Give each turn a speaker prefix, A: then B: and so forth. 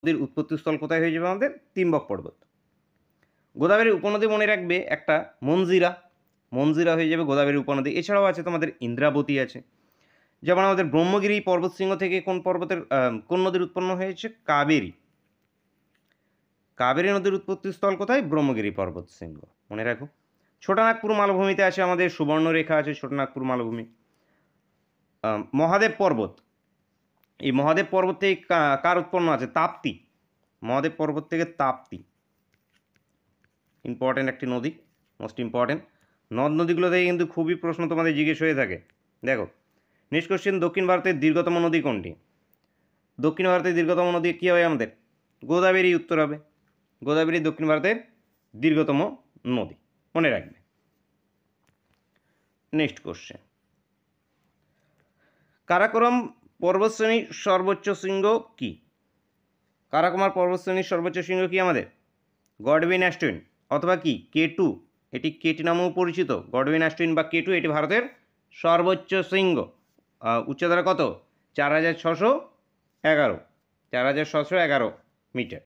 A: নদীর উৎপত্তিস্থল কোথায় হয়ে যাবে আমাদের? তিম্বক পর্বত। গোদাবরী উপনদী মনে রাখবে একটা মঞ্জিরা, মঞ্জিরা হয়ে যাবে গোদাবরী উপনদী। এছাড়াও আছে তোমাদের ইন্দ্রাবতী আছে। যেমন আমাদের ব্রহ্মগিরি পর্বতশৃঙ্গ থেকে কোন নদীর উৎপন্ন হয়েছে? কাবেরী। কাবেরী নদীর উৎপত্তিস্থল কোথায়? ব্রহ্মগিরি পর্বতশৃঙ্গ, মনে রাখো। ছোটনাগপুর মালভূমিতে আছে আমাদের সুবর্ণরেখা আছে ছোটনাগপুর মালভূমি। মহাদেব পর্বত, এই মহাদেব পর্বত থেকে কার উৎপন্ন আছে? তাপ্তি। মহাদেব পর্বত থেকে তাপ্তি, ইম্পর্টেন্ট একটি নদী, মোস্ট ইম্পর্টেন্ট। নদ নদীগুলো থেকে কিন্তু খুবই প্রশ্ন তোমাদের জিজ্ঞেস হয়ে থাকে। দেখো নেক্সট কোশ্চেন, দক্ষিণ ভারতের দীর্ঘতম নদী কোনটি? দক্ষিণ ভারতের দীর্ঘতম নদী কী হবে আমাদের? গোদাবরী উত্তর হবে। গোদাবরী দক্ষিণ ভারতের দীর্ঘতম নদী, মনে রাখবে। নেক্সট কোশ্চেন, কারাকোরাম পর্বতশ্রেণীর সর্বোচ্চ শৃঙ্গ কি? কারাকোরাম পর্বতশ্রেণীর সর্বোচ্চ শৃঙ্গ কি আমাদের? গডউইন অ্যাস্টুইন অথবা কি K2, এটি কেটি নামেও পরিচিত। গডউইন অ্যাস্টুইন বা K2 এটি ভারতের সর্বোচ্চ শৃঙ্গ। উচ্চতাটা কত? 4611 4611 মিটার।